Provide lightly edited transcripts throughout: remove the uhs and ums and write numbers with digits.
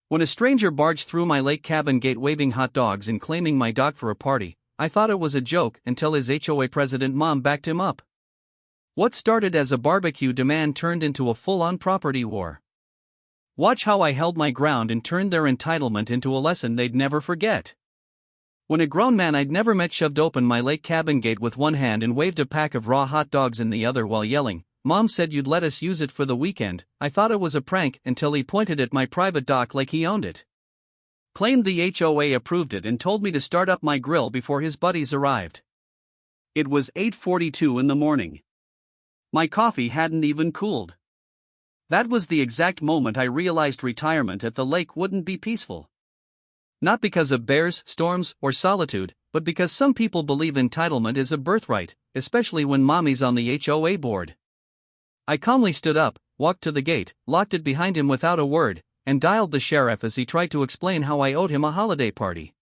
When a stranger barged through my lake cabin gate waving hot dogs and claiming my dog for a party, I thought it was a joke until his HOA president mom backed him up. What started as a barbecue demand turned into a full-on property war. Watch how I held my ground and turned their entitlement into a lesson they'd never forget. When a grown man I'd never met shoved open my lake cabin gate with one hand and waved a pack of raw hot dogs in the other while yelling, "Mom said you'd let us use it for the weekend," I thought it was a prank until he pointed at my private dock like he owned it. Claimed the HOA approved it and told me to start up my grill before his buddies arrived. It was 8:42 in the morning. My coffee hadn't even cooled. That was the exact moment I realized retirement at the lake wouldn't be peaceful. Not because of bears, storms, or solitude, but because some people believe entitlement is a birthright, especially when mommy's on the HOA board. I calmly stood up, walked to the gate, locked it behind him without a word, and dialed the sheriff as he tried to explain how I owed him a holiday party.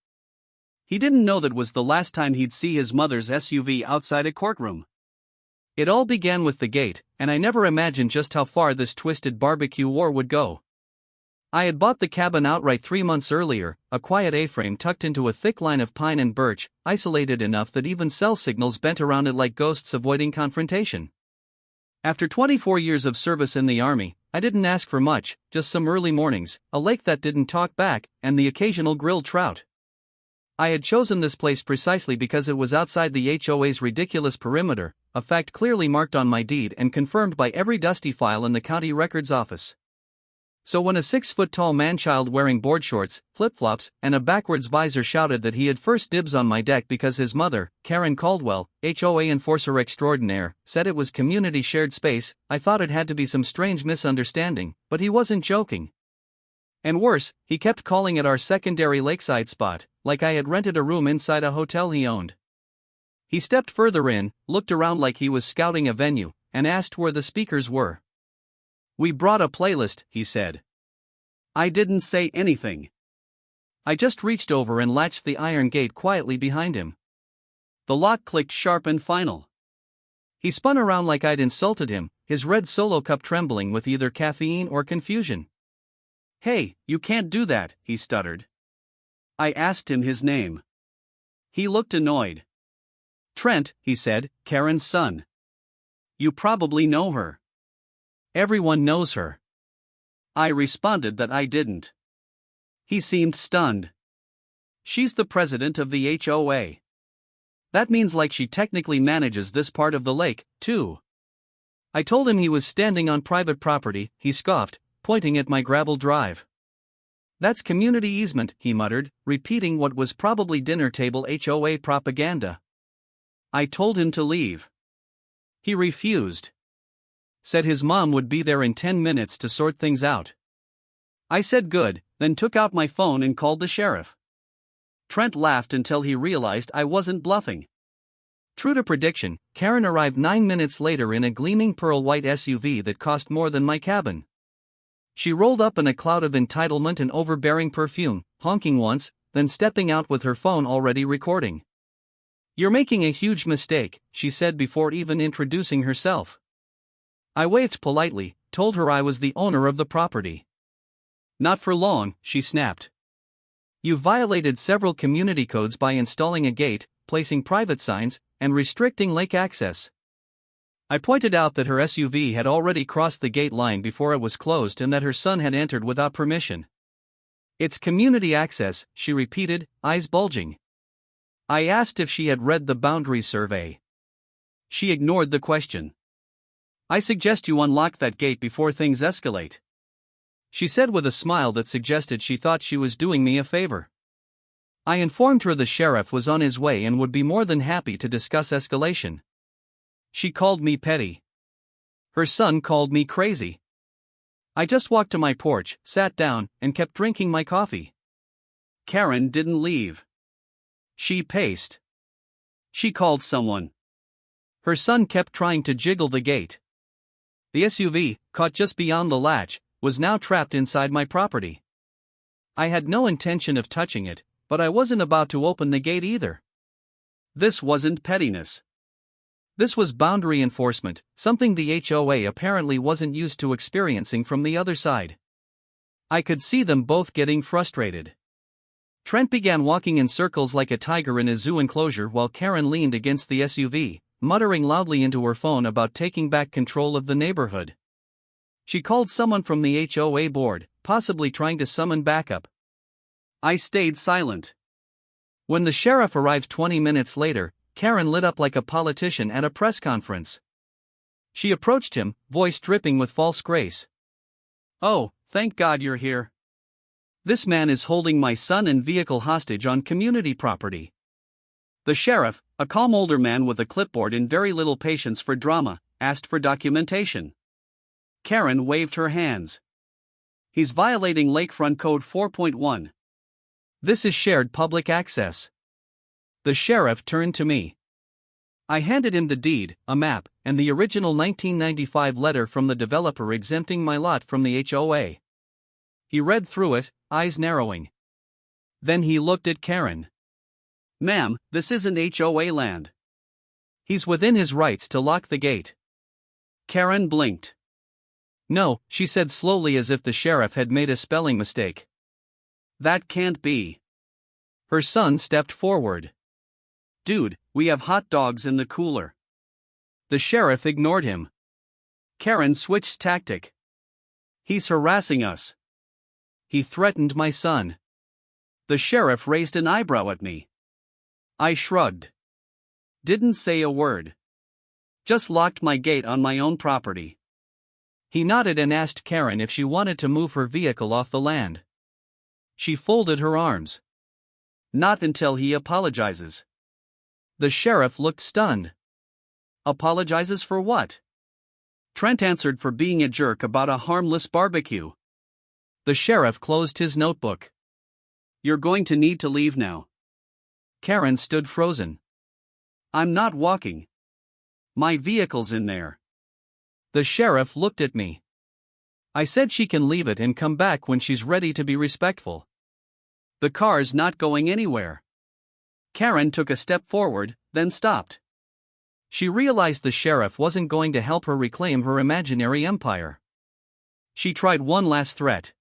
He didn't know that was the last time he'd see his mother's SUV outside a courtroom. It all began with the gate, and I never imagined just how far this twisted barbecue war would go. I had bought the cabin outright 3 months earlier, a quiet A-frame tucked into a thick line of pine and birch, isolated enough that even cell signals bent around it like ghosts avoiding confrontation. After 24 years of service in the Army, I didn't ask for much, just some early mornings, a lake that didn't talk back, and the occasional grilled trout. I had chosen this place precisely because it was outside the HOA's ridiculous perimeter, a fact clearly marked on my deed and confirmed by every dusty file in the county records office. So when a 6-foot-tall man-child wearing board shorts, flip-flops, and a backwards visor shouted that he had first dibs on my deck because his mother, Karen Caldwell, HOA enforcer extraordinaire, said it was community shared space, I thought it had to be some strange misunderstanding, but he wasn't joking. And worse, he kept calling it our secondary Lakeside spot, like I had rented a room inside a hotel he owned. He stepped further in, looked around like he was scouting a venue, and asked where the speakers were. "We brought a playlist," he said. I didn't say anything. I just reached over and latched the iron gate quietly behind him. The lock clicked sharp and final. He spun around like I'd insulted him, his red Solo cup trembling with either caffeine or confusion. "Hey, you can't do that," he stuttered. I asked him his name. He looked annoyed. "Trent," he said, "Karen's son. You probably know her." "Everyone knows her." I responded that I didn't. He seemed stunned. "She's the president of the HOA. That means like she technically manages this part of the lake, too." I told him he was standing on private property. He scoffed, pointing at my gravel drive. "That's community easement," he muttered, repeating what was probably dinner table HOA propaganda. I told him to leave. He refused. Said his mom would be there in 10 minutes to sort things out. I said good, then took out my phone and called the sheriff. Trent laughed until he realized I wasn't bluffing. True to prediction, Karen arrived 9 minutes later in a gleaming pearl white SUV that cost more than my cabin. She rolled up in a cloud of entitlement and overbearing perfume, honking once, then stepping out with her phone already recording. "You're making a huge mistake," she said before even introducing herself. I waved politely, told her I was the owner of the property. "Not for long," she snapped. "You've violated several community codes by installing a gate, placing private signs, and restricting lake access." I pointed out that her SUV had already crossed the gate line before it was closed and that her son had entered without permission. "It's community access," she repeated, eyes bulging. I asked if she had read the boundary survey. She ignored the question. "I suggest you unlock that gate before things escalate," she said with a smile that suggested she thought she was doing me a favor. I informed her the sheriff was on his way and would be more than happy to discuss escalation. She called me petty. Her son called me crazy. I just walked to my porch, sat down, and kept drinking my coffee. Karen didn't leave. She paced. She called someone. Her son kept trying to jiggle the gate. The SUV, caught just beyond the latch, was now trapped inside my property. I had no intention of touching it, but I wasn't about to open the gate either. This wasn't pettiness. This was boundary enforcement, something the HOA apparently wasn't used to experiencing from the other side. I could see them both getting frustrated. Trent began walking in circles like a tiger in a zoo enclosure while Karen leaned against the SUV, muttering loudly into her phone about taking back control of the neighborhood. She called someone from the HOA board, possibly trying to summon backup. I stayed silent. When the sheriff arrived 20 minutes later, Karen lit up like a politician at a press conference. She approached him, voice dripping with false grace. "Oh, thank God you're here. This man is holding my son and vehicle hostage on community property." The sheriff, a calm older man with a clipboard and very little patience for drama, asked for documentation. Karen waved her hands. "He's violating Lakefront Code 4.1. This is shared public access." The sheriff turned to me. I handed him the deed, a map, and the original 1995 letter from the developer exempting my lot from the HOA. He read through it, eyes narrowing. Then he looked at Karen. "Ma'am, this isn't HOA land. He's within his rights to lock the gate." Karen blinked. "No," she said slowly as if the sheriff had made a spelling mistake. "That can't be." Her son stepped forward. "Dude, we have hot dogs in the cooler." The sheriff ignored him. Karen switched tactic. "He's harassing us. He threatened my son." The sheriff raised an eyebrow at me. I shrugged. Didn't say a word. Just locked my gate on my own property. He nodded and asked Karen if she wanted to move her vehicle off the land. She folded her arms. "Not until he apologizes." The sheriff looked stunned. "Apologizes for what?" Trent answered, "For being a jerk about a harmless barbecue." The sheriff closed his notebook. "You're going to need to leave now." Karen stood frozen. "I'm not walking. My vehicle's in there." The sheriff looked at me. I said she can leave it and come back when she's ready to be respectful. "The car's not going anywhere." Karen took a step forward, then stopped. She realized the sheriff wasn't going to help her reclaim her imaginary empire. She tried one last threat.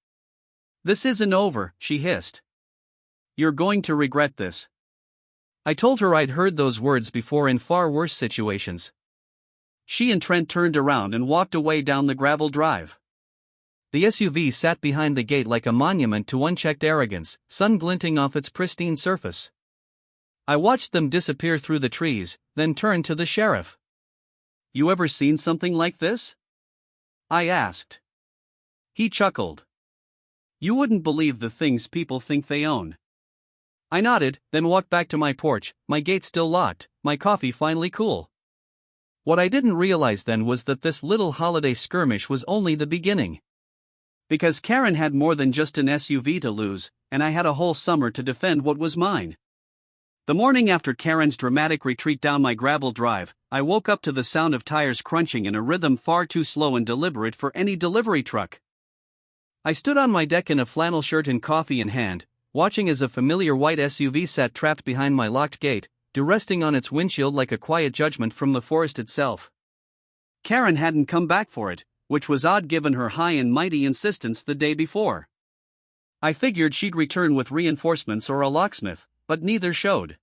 "This isn't over," she hissed. "You're going to regret this." I told her I'd heard those words before in far worse situations. She and Trent turned around and walked away down the gravel drive. The SUV sat behind the gate like a monument to unchecked arrogance, sun glinting off its pristine surface. I watched them disappear through the trees, then turned to the sheriff. "You ever seen something like this?" I asked. He chuckled. "You wouldn't believe the things people think they own." I nodded, then walked back to my porch, my gate still locked, my coffee finally cool. What I didn't realize then was that this little holiday skirmish was only the beginning. Because Karen had more than just an SUV to lose, and I had a whole summer to defend what was mine. The morning after Karen's dramatic retreat down my gravel drive, I woke up to the sound of tires crunching in a rhythm far too slow and deliberate for any delivery truck. I stood on my deck in a flannel shirt and coffee in hand, watching as a familiar white SUV sat trapped behind my locked gate, resting on its windshield like a quiet judgment from the forest itself. Karen hadn't come back for it, which was odd given her high and mighty insistence the day before. I figured she'd return with reinforcements or a locksmith, but neither showed.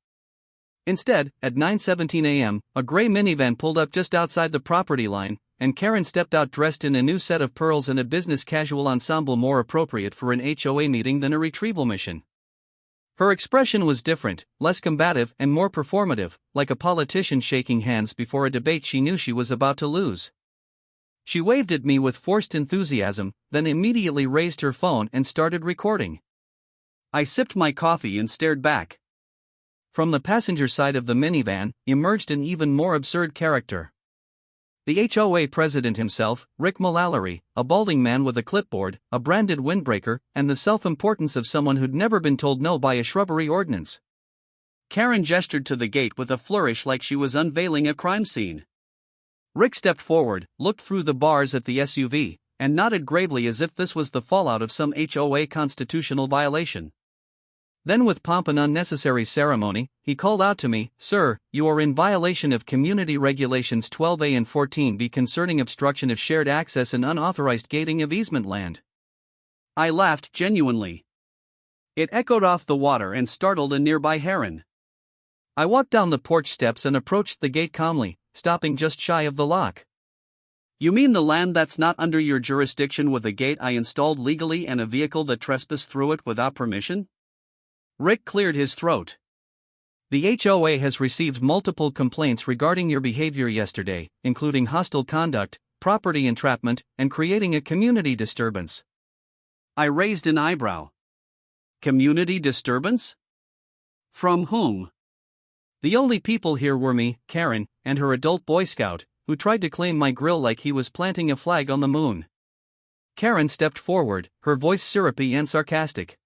Instead, at 9:17 a.m., a gray minivan pulled up just outside the property line, and Karen stepped out dressed in a new set of pearls and a business casual ensemble more appropriate for an HOA meeting than a retrieval mission. Her expression was different, less combative and more performative, like a politician shaking hands before a debate she knew she was about to lose. She waved at me with forced enthusiasm, then immediately raised her phone and started recording. I sipped my coffee and stared back. From the passenger side of the minivan emerged an even more absurd character. The HOA president himself, Rick Mulallery, a balding man with a clipboard, a branded windbreaker, and the self-importance of someone who'd never been told no by a shrubbery ordinance. Karen gestured to the gate with a flourish like she was unveiling a crime scene. Rick stepped forward, looked through the bars at the SUV, and nodded gravely as if this was the fallout of some HOA constitutional violation. Then with pomp and unnecessary ceremony, he called out to me, "Sir, you are in violation of Community Regulations 12A and 14B concerning obstruction of shared access and unauthorized gating of easement land." I laughed genuinely. It echoed off the water and startled a nearby heron. I walked down the porch steps and approached the gate calmly, stopping just shy of the lock. You mean the land that's not under your jurisdiction with a gate I installed legally and a vehicle that trespassed through it without permission? Rick cleared his throat. The HOA has received multiple complaints regarding your behavior yesterday, including hostile conduct, property entrapment, and creating a community disturbance. I raised an eyebrow. Community disturbance? From whom? The only people here were me, Karen, and her adult Boy Scout, who tried to claim my grill like he was planting a flag on the moon. Karen stepped forward, her voice syrupy and sarcastic.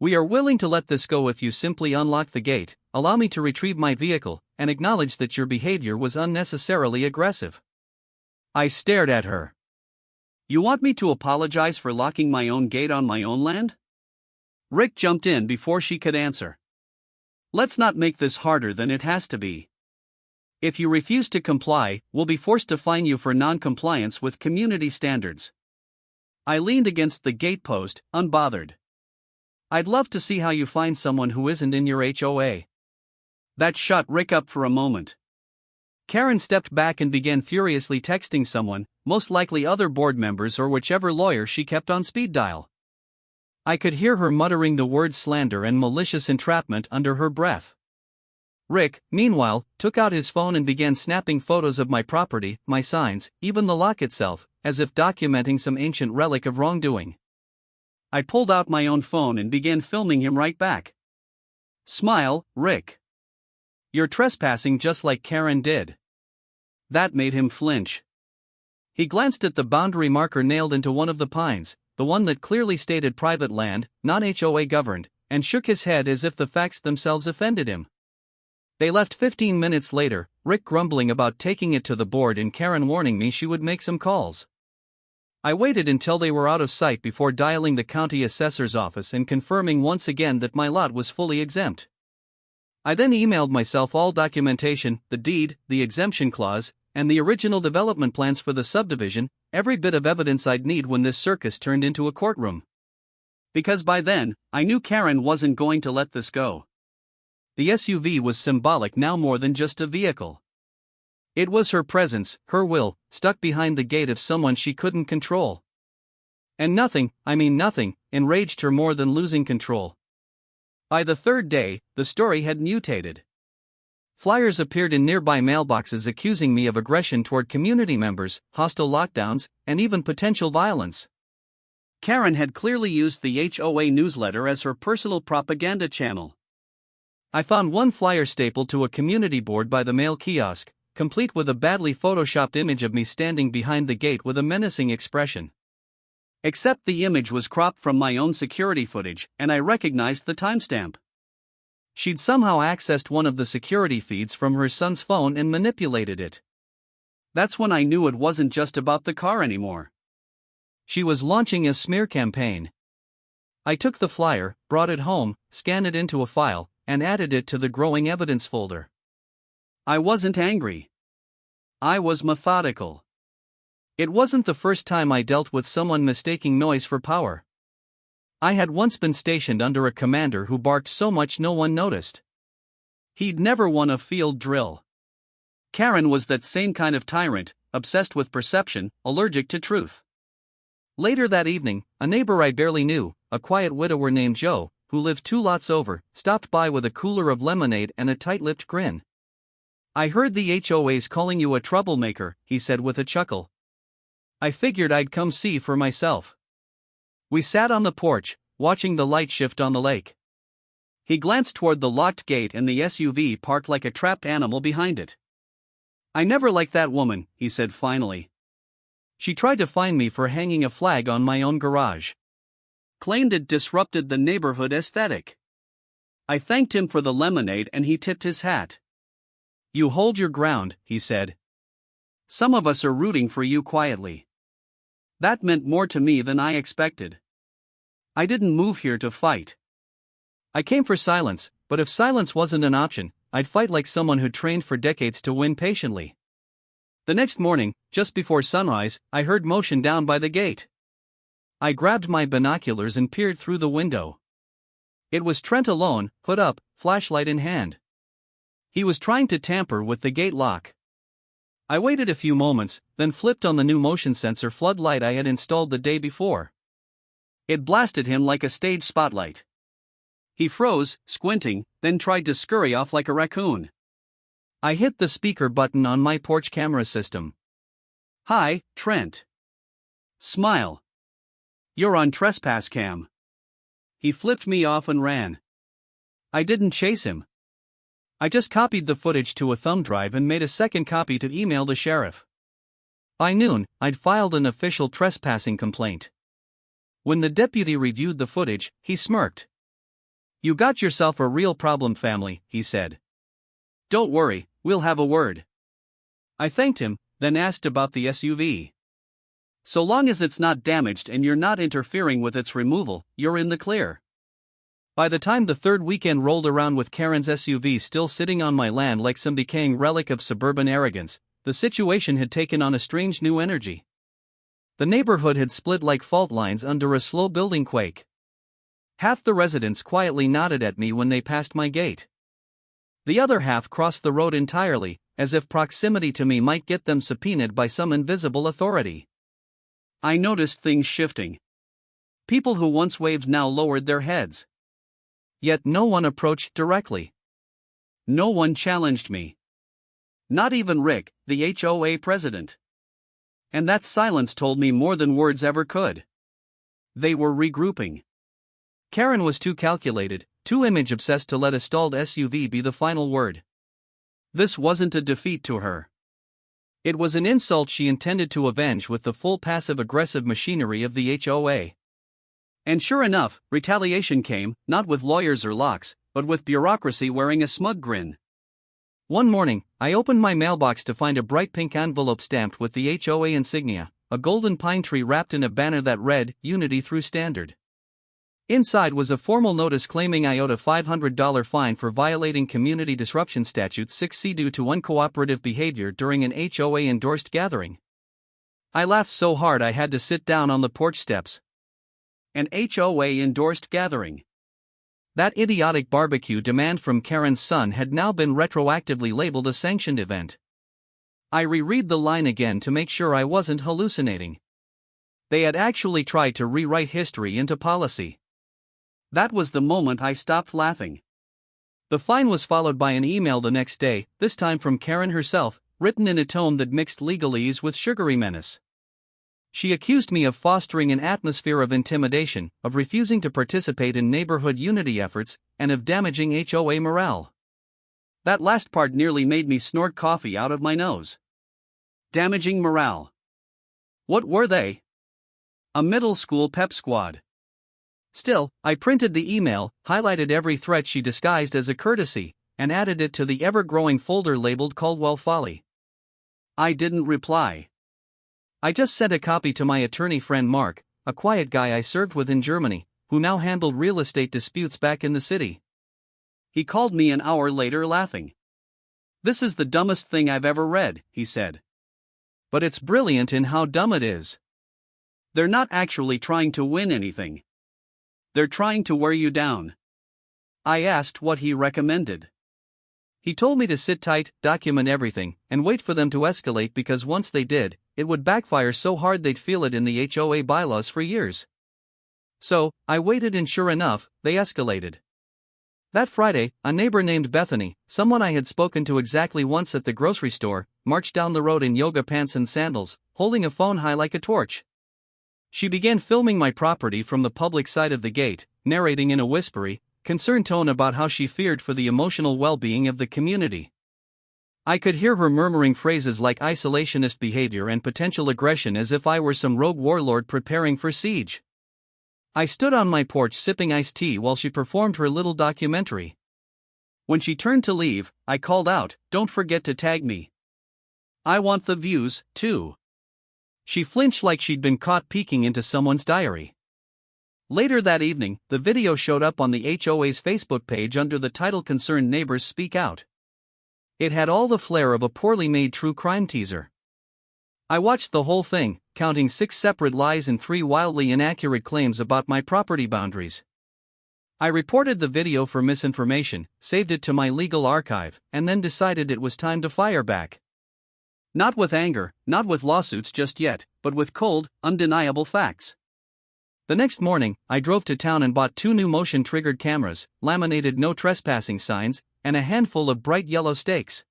We are willing to let this go if you simply unlock the gate, allow me to retrieve my vehicle, and acknowledge that your behavior was unnecessarily aggressive. I stared at her. You want me to apologize for locking my own gate on my own land? Rick jumped in before she could answer. Let's not make this harder than it has to be. If you refuse to comply, we'll be forced to fine you for non-compliance with community standards. I leaned against the gate post, unbothered. I'd love to see how you find someone who isn't in your HOA. That shut Rick up for a moment. Karen stepped back and began furiously texting someone, most likely other board members or whichever lawyer she kept on speed dial. I could hear her muttering the words slander and malicious entrapment under her breath. Rick, meanwhile, took out his phone and began snapping photos of my property, my signs, even the lock itself, as if documenting some ancient relic of wrongdoing. I pulled out my own phone and began filming him right back. Smile, Rick. You're trespassing just like Karen did. That made him flinch. He glanced at the boundary marker nailed into one of the pines, the one that clearly stated private land, not HOA governed, and shook his head as if the facts themselves offended him. They left 15 minutes later, Rick grumbling about taking it to the board and Karen warning me she would make some calls. I waited until they were out of sight before dialing the county assessor's office and confirming once again that my lot was fully exempt. I then emailed myself all documentation, the deed, the exemption clause, and the original development plans for the subdivision, every bit of evidence I'd need when this circus turned into a courtroom. Because by then, I knew Karen wasn't going to let this go. The SUV was symbolic now more than just a vehicle. It was her presence, her will, stuck behind the gate of someone she couldn't control. And nothing, I mean nothing, enraged her more than losing control. By the third day, the story had mutated. Flyers appeared in nearby mailboxes accusing me of aggression toward community members, hostile lockdowns, and even potential violence. Karen had clearly used the HOA newsletter as her personal propaganda channel. I found one flyer stapled to a community board by the mail kiosk, complete with a badly photoshopped image of me standing behind the gate with a menacing expression. Except the image was cropped from my own security footage, and I recognized the timestamp. She'd somehow accessed one of the security feeds from her son's phone and manipulated it. That's when I knew it wasn't just about the car anymore. She was launching a smear campaign. I took the flyer, brought it home, scanned it into a file, and added it to the growing evidence folder. I wasn't angry. I was methodical. It wasn't the first time I dealt with someone mistaking noise for power. I had once been stationed under a commander who barked so much no one noticed. He'd never won a field drill. Karen was that same kind of tyrant, obsessed with perception, allergic to truth. Later that evening, a neighbor I barely knew, a quiet widower named Joe, who lived 2 lots over, stopped by with a cooler of lemonade and a tight-lipped grin. I heard the HOA's calling you a troublemaker, he said with a chuckle. I figured I'd come see for myself. We sat on the porch, watching the light shift on the lake. He glanced toward the locked gate and the SUV parked like a trapped animal behind it. I never liked that woman, he said finally. She tried to fine me for hanging a flag on my own garage. Claimed it disrupted the neighborhood aesthetic. I thanked him for the lemonade and he tipped his hat. You hold your ground, he said. Some of us are rooting for you quietly. That meant more to me than I expected. I didn't move here to fight. I came for silence, but if silence wasn't an option, I'd fight like someone who trained for decades to win patiently. The next morning, just before sunrise, I heard motion down by the gate. I grabbed my binoculars and peered through the window. It was Trent alone, hood up, flashlight in hand. He was trying to tamper with the gate lock. I waited a few moments, then flipped on the new motion sensor floodlight I had installed the day before. It blasted him like a stage spotlight. He froze, squinting, then tried to scurry off like a raccoon. I hit the speaker button on my porch camera system. "Hi, Trent." "Smile. You're on trespass cam." He flipped me off and ran. I didn't chase him. I just copied the footage to a thumb drive and made a second copy to email the sheriff. By noon, I'd filed an official trespassing complaint. When the deputy reviewed the footage, he smirked. "You got yourself a real problem, family," he said. "Don't worry, we'll have a word." I thanked him, then asked about the SUV. "So long as it's not damaged and you're not interfering with its removal, you're in the clear." By the time the third weekend rolled around with Karen's SUV still sitting on my land like some decaying relic of suburban arrogance, the situation had taken on a strange new energy. The neighborhood had split like fault lines under a slow building quake. Half the residents quietly nodded at me when they passed my gate. The other half crossed the road entirely, as if proximity to me might get them subpoenaed by some invisible authority. I noticed things shifting. People who once waved now lowered their heads. Yet no one approached directly. No one challenged me. Not even Rick, the HOA president. And that silence told me more than words ever could. They were regrouping. Karen was too calculated, too image-obsessed to let a stalled SUV be the final word. This wasn't a defeat to her. It was an insult she intended to avenge with the full passive-aggressive machinery of the HOA. And sure enough, retaliation came, not with lawyers or locks, but with bureaucracy wearing a smug grin. One morning, I opened my mailbox to find a bright pink envelope stamped with the HOA insignia, a golden pine tree wrapped in a banner that read, "Unity Through Standard." Inside was a formal notice claiming I owed a $500 fine for violating Community Disruption Statute 6C due to uncooperative behavior during an HOA-endorsed gathering. I laughed so hard I had to sit down on the porch steps. An HOA-endorsed gathering. That idiotic barbecue demand from Karen's son had now been retroactively labeled a sanctioned event. I reread the line again to make sure I wasn't hallucinating. They had actually tried to rewrite history into policy. That was the moment I stopped laughing. The fine was followed by an email the next day, this time from Karen herself, written in a tone that mixed legalese with sugary menace. She accused me of fostering an atmosphere of intimidation, of refusing to participate in neighborhood unity efforts, and of damaging HOA morale. That last part nearly made me snort coffee out of my nose. Damaging morale. What were they? A middle school pep squad. Still, I printed the email, highlighted every threat she disguised as a courtesy, and added it to the ever-growing folder labeled Caldwell Folly. I didn't reply. I just sent a copy to my attorney friend Mark, a quiet guy I served with in Germany, who now handled real estate disputes back in the city. He called me an hour later laughing. "This is the dumbest thing I've ever read," he said. "But it's brilliant in how dumb it is. They're not actually trying to win anything. They're trying to wear you down." I asked what he recommended. He told me to sit tight, document everything, and wait for them to escalate because once they did, it would backfire so hard they'd feel it in the HOA bylaws for years. So, I waited and sure enough, they escalated. That Friday, a neighbor named Bethany, someone I had spoken to exactly once at the grocery store, marched down the road in yoga pants and sandals, holding a phone high like a torch. She began filming my property from the public side of the gate, narrating in a whispery, concerned tone about how she feared for the emotional well-being of the community. I could hear her murmuring phrases like isolationist behavior and potential aggression as if I were some rogue warlord preparing for siege. I stood on my porch sipping iced tea while she performed her little documentary. When she turned to leave, I called out, "Don't forget to tag me. I want the views, too." She flinched like she'd been caught peeking into someone's diary. Later that evening, the video showed up on the HOA's Facebook page under the title "Concerned Neighbors Speak Out." It had all the flair of a poorly made true crime teaser. I watched the whole thing, counting 6 separate lies and 3 wildly inaccurate claims about my property boundaries. I reported the video for misinformation, saved it to my legal archive, and then decided it was time to fire back. Not with anger, not with lawsuits just yet, but with cold, undeniable facts. The next morning, I drove to town and bought 2 new motion-triggered cameras, laminated no trespassing signs, and a handful of bright yellow stakes.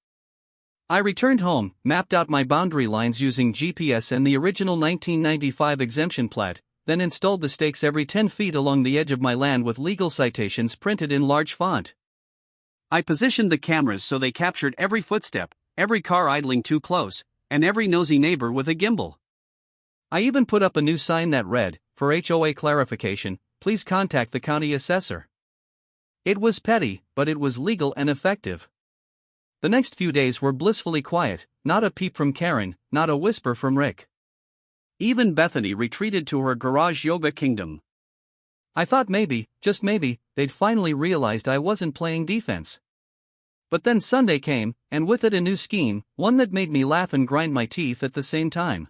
I returned home, mapped out my boundary lines using GPS and the original 1995 exemption plat, then installed the stakes every 10 feet along the edge of my land with legal citations printed in large font. I positioned the cameras so they captured every footstep, every car idling too close, and every nosy neighbor with a gimbal. I even put up a new sign that read, "For HOA clarification, please contact the county assessor." It was petty, but it was legal and effective. The next few days were blissfully quiet, not a peep from Karen, not a whisper from Rick. Even Bethany retreated to her garage yoga kingdom. I thought maybe, just maybe, they'd finally realized I wasn't playing defense. But then Sunday came, and with it a new scheme, one that made me laugh and grind my teeth at the same time.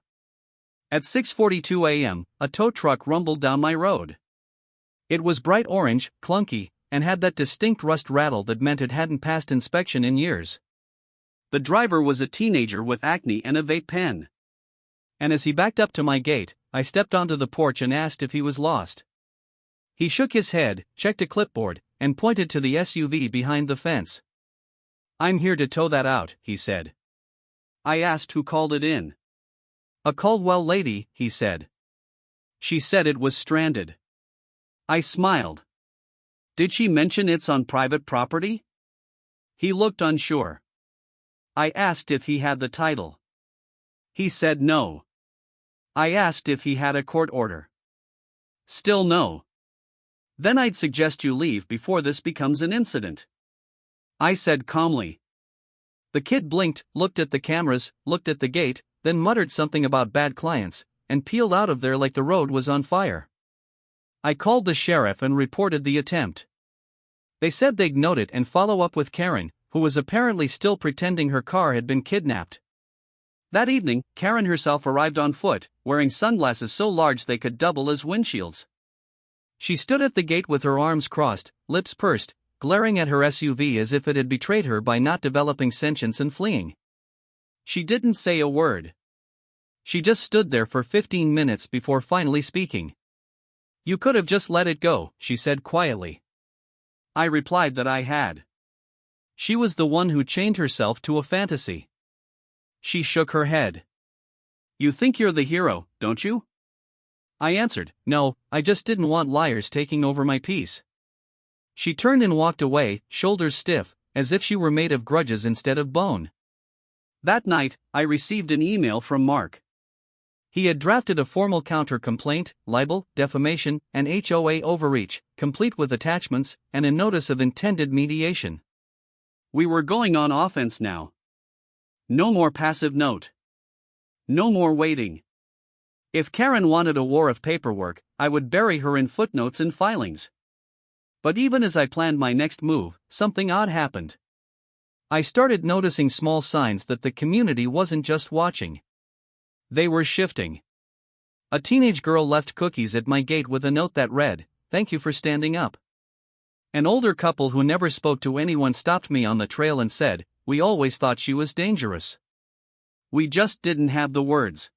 At 6:42 a.m., a tow truck rumbled down my road. It was bright orange, clunky, and had that distinct rust rattle that meant it hadn't passed inspection in years. The driver was a teenager with acne and a vape pen. And as he backed up to my gate, I stepped onto the porch and asked if he was lost. He shook his head, checked a clipboard, and pointed to the SUV behind the fence. "I'm here to tow that out," he said. I asked who called it in. "A Caldwell lady," he said. "She said it was stranded." I smiled. "Did she mention it's on private property?" He looked unsure. I asked if he had the title. He said no. I asked if he had a court order. Still no. "Then I'd suggest you leave before this becomes an incident," I said calmly. The kid blinked, looked at the cameras, looked at the gate, then muttered something about bad clients, and peeled out of there like the road was on fire. I called the sheriff and reported the attempt. They said they'd note it and follow up with Karen, who was apparently still pretending her car had been kidnapped. That evening, Karen herself arrived on foot, wearing sunglasses so large they could double as windshields. She stood at the gate with her arms crossed, lips pursed, glaring at her SUV as if it had betrayed her by not developing sentience and fleeing. She didn't say a word. She just stood there for 15 minutes before finally speaking. "You could have just let it go," she said quietly. I replied that I had. She was the one who chained herself to a fantasy. She shook her head. "You think you're the hero, don't you?" I answered, "No, I just didn't want liars taking over my peace." She turned and walked away, shoulders stiff, as if she were made of grudges instead of bone. That night, I received an email from Mark. He had drafted a formal counter-complaint, libel, defamation, and HOA overreach, complete with attachments, and a notice of intended mediation. We were going on offense now. No more passive note. No more waiting. If Karen wanted a war of paperwork, I would bury her in footnotes and filings. But even as I planned my next move, something odd happened. I started noticing small signs that the community wasn't just watching. They were shifting. A teenage girl left cookies at my gate with a note that read, "Thank you for standing up." An older couple who never spoke to anyone stopped me on the trail and said, "We always thought she was dangerous. We just didn't have the words."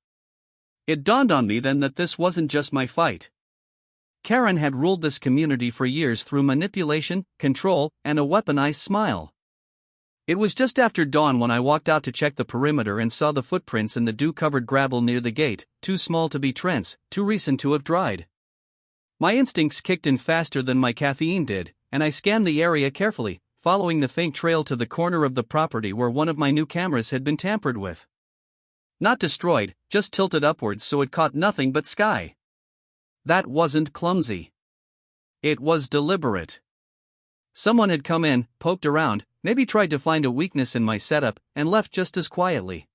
It dawned on me then that this wasn't just my fight. Karen had ruled this community for years through manipulation, control, and a weaponized smile. It was just after dawn when I walked out to check the perimeter and saw the footprints in the dew-covered gravel near the gate, too small to be Trent's, too recent to have dried. My instincts kicked in faster than my caffeine did, and I scanned the area carefully, following the faint trail to the corner of the property where one of my new cameras had been tampered with. Not destroyed, just tilted upwards so it caught nothing but sky. That wasn't clumsy. It was deliberate. Someone had come in, poked around, maybe tried to find a weakness in my setup, and left just as quietly.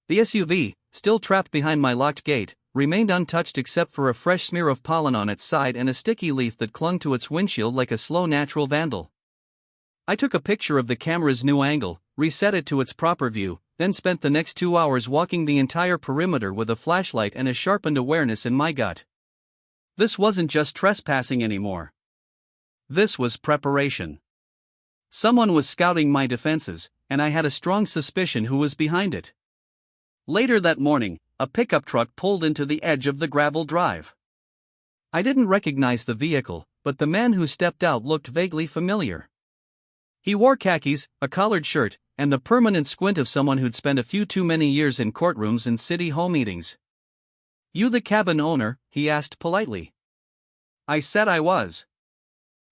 The SUV, still trapped behind my locked gate, remained untouched except for a fresh smear of pollen on its side and a sticky leaf that clung to its windshield like a slow natural vandal. I took a picture of the camera's new angle, reset it to its proper view, then spent the next 2 hours walking the entire perimeter with a flashlight and a sharpened awareness in my gut. This wasn't just trespassing anymore. This was preparation. Someone was scouting my defenses, and I had a strong suspicion who was behind it. Later that morning, a pickup truck pulled into the edge of the gravel drive. I didn't recognize the vehicle, but the man who stepped out looked vaguely familiar. He wore khakis, a collared shirt, and the permanent squint of someone who'd spent a few too many years in courtrooms and city hall meetings. "You the cabin owner?" he asked politely. I said I was.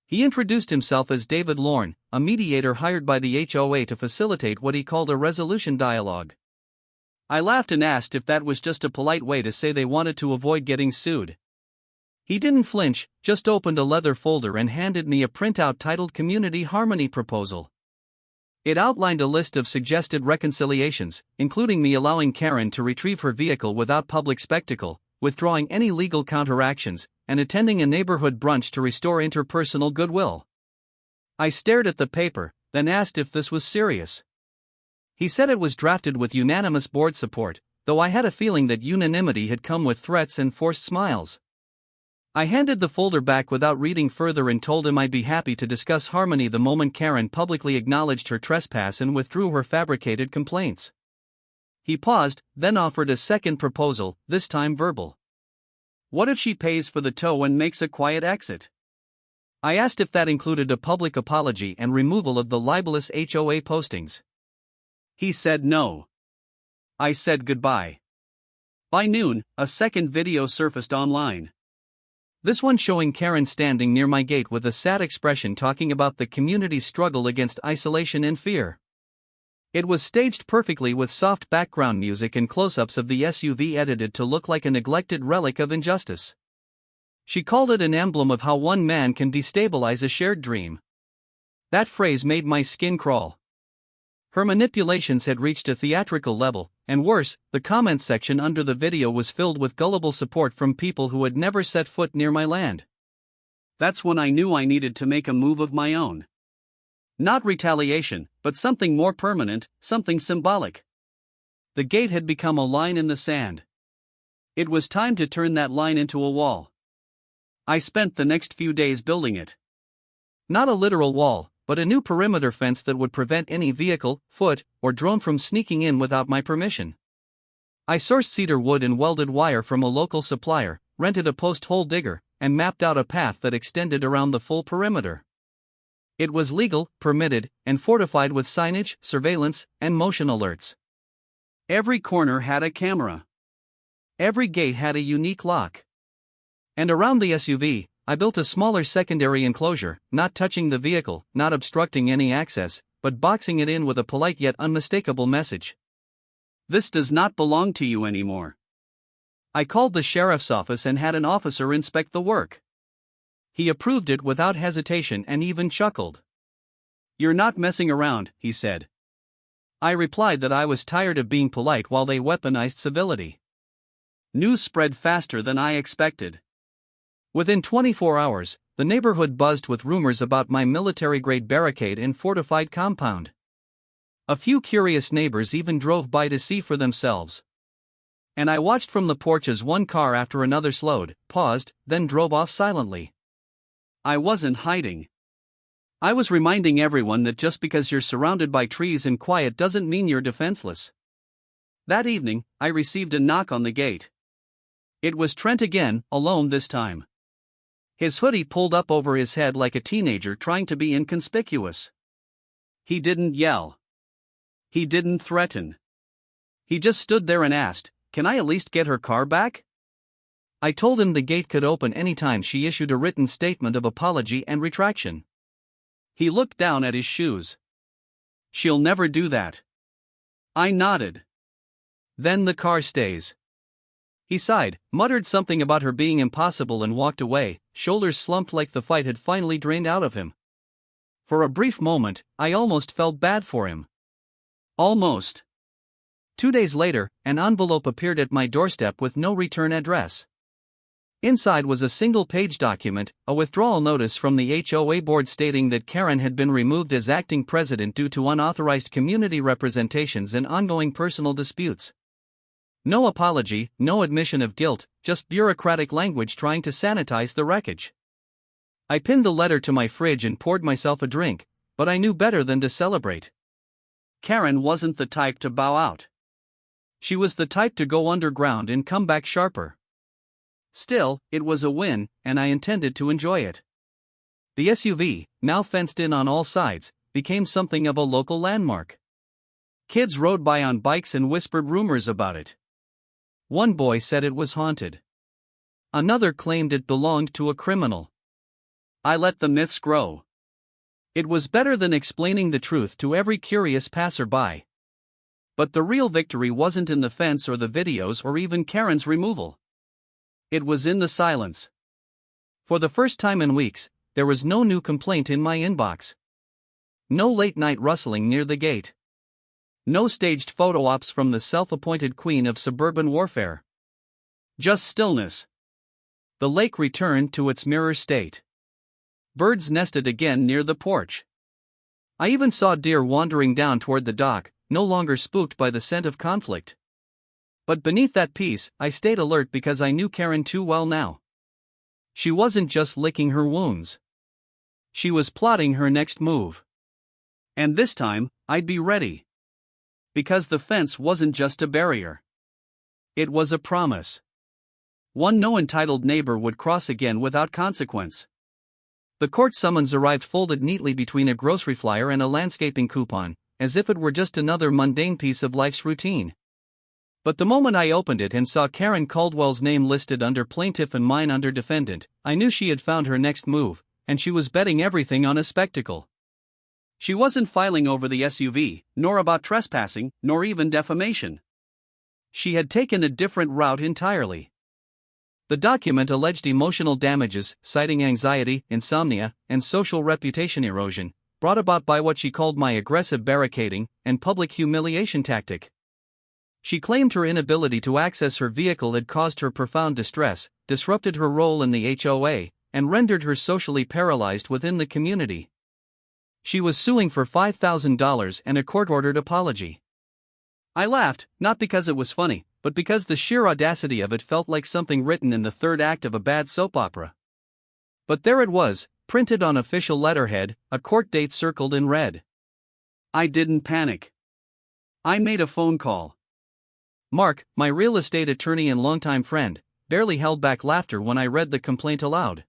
He introduced himself as David Lorne, a mediator hired by the HOA to facilitate what he called a resolution dialogue. I laughed and asked if that was just a polite way to say they wanted to avoid getting sued. He didn't flinch, just opened a leather folder and handed me a printout titled Community Harmony Proposal. It outlined a list of suggested reconciliations, including me allowing Karen to retrieve her vehicle without public spectacle, withdrawing any legal counteractions, and attending a neighborhood brunch to restore interpersonal goodwill. I stared at the paper, then asked if this was serious. He said it was drafted with unanimous board support, though I had a feeling that unanimity had come with threats and forced smiles. I handed the folder back without reading further and told him I'd be happy to discuss harmony the moment Karen publicly acknowledged her trespass and withdrew her fabricated complaints. He paused, then offered a second proposal, this time verbal. What if she pays for the tow and makes a quiet exit? I asked if that included a public apology and removal of the libelous HOA postings. He said no. I said goodbye. By noon, a second video surfaced online. This one showing Karen standing near my gate with a sad expression talking about the community's struggle against isolation and fear. It was staged perfectly with soft background music and close-ups of the SUV edited to look like a neglected relic of injustice. She called it an emblem of how one man can destabilize a shared dream. That phrase made my skin crawl. Her manipulations had reached a theatrical level, and worse, the comments section under the video was filled with gullible support from people who had never set foot near my land. That's when I knew I needed to make a move of my own. Not retaliation, but something more permanent, something symbolic. The gate had become a line in the sand. It was time to turn that line into a wall. I spent the next few days building it. Not a literal wall, but a new perimeter fence that would prevent any vehicle, foot, or drone from sneaking in without my permission. I sourced cedar wood and welded wire from a local supplier, rented a post hole digger, and mapped out a path that extended around the full perimeter. It was legal, permitted, and fortified with signage, surveillance, and motion alerts. Every corner had a camera. Every gate had a unique lock. And around the SUV, I built a smaller secondary enclosure, not touching the vehicle, not obstructing any access, but boxing it in with a polite yet unmistakable message. This does not belong to you anymore. I called the sheriff's office and had an officer inspect the work. He approved it without hesitation and even chuckled. "You're not messing around," he said. I replied that I was tired of being polite while they weaponized civility. News spread faster than I expected. Within 24 hours, the neighborhood buzzed with rumors about my military-grade barricade and fortified compound. A few curious neighbors even drove by to see for themselves. And I watched from the porch as one car after another slowed, paused, then drove off silently. I wasn't hiding. I was reminding everyone that just because you're surrounded by trees and quiet doesn't mean you're defenseless. That evening, I received a knock on the gate. It was Trent again, alone this time. His hoodie pulled up over his head like a teenager trying to be inconspicuous. He didn't yell. He didn't threaten. He just stood there and asked, "Can I at least get her car back?" I told him the gate could open anytime she issued a written statement of apology and retraction. He looked down at his shoes. "She'll never do that." I nodded. "Then the car stays." He sighed, muttered something about her being impossible and walked away, shoulders slumped like the fight had finally drained out of him. For a brief moment, I almost felt bad for him. Almost. 2 days later, an envelope appeared at my doorstep with no return address. Inside was a single-page document, a withdrawal notice from the HOA board stating that Karen had been removed as acting president due to unauthorized community representations and ongoing personal disputes. No apology, no admission of guilt, just bureaucratic language trying to sanitize the wreckage. I pinned the letter to my fridge and poured myself a drink, but I knew better than to celebrate. Karen wasn't the type to bow out. She was the type to go underground and come back sharper. Still, it was a win, and I intended to enjoy it. The SUV, now fenced in on all sides, became something of a local landmark. Kids rode by on bikes and whispered rumors about it. One boy said it was haunted. Another claimed it belonged to a criminal. I let the myths grow. It was better than explaining the truth to every curious passerby. But the real victory wasn't in the fence or the videos or even Karen's removal. It was in the silence. For the first time in weeks, there was no new complaint in my inbox. No late-night rustling near the gate. No staged photo ops from the self-appointed queen of suburban warfare. Just stillness. The lake returned to its mirror state. Birds nested again near the porch. I even saw deer wandering down toward the dock, no longer spooked by the scent of conflict. But beneath that peace, I stayed alert because I knew Karen too well now. She wasn't just licking her wounds. She was plotting her next move. And this time, I'd be ready. Because the fence wasn't just a barrier. It was a promise. One no entitled neighbor would cross again without consequence. The court summons arrived folded neatly between a grocery flyer and a landscaping coupon, as if it were just another mundane piece of life's routine. But the moment I opened it and saw Karen Caldwell's name listed under plaintiff and mine under defendant, I knew she had found her next move, and she was betting everything on a spectacle. She wasn't filing over the SUV, nor about trespassing, nor even defamation. She had taken a different route entirely. The document alleged emotional damages, citing anxiety, insomnia, and social reputation erosion, brought about by what she called my aggressive barricading and public humiliation tactic. She claimed her inability to access her vehicle had caused her profound distress, disrupted her role in the HOA, and rendered her socially paralyzed within the community. She was suing for $5,000 and a court-ordered apology. I laughed, not because it was funny, but because the sheer audacity of it felt like something written in the third act of a bad soap opera. But there it was, printed on official letterhead, a court date circled in red. I didn't panic. I made a phone call. Mark, my real estate attorney and longtime friend, barely held back laughter when I read the complaint aloud.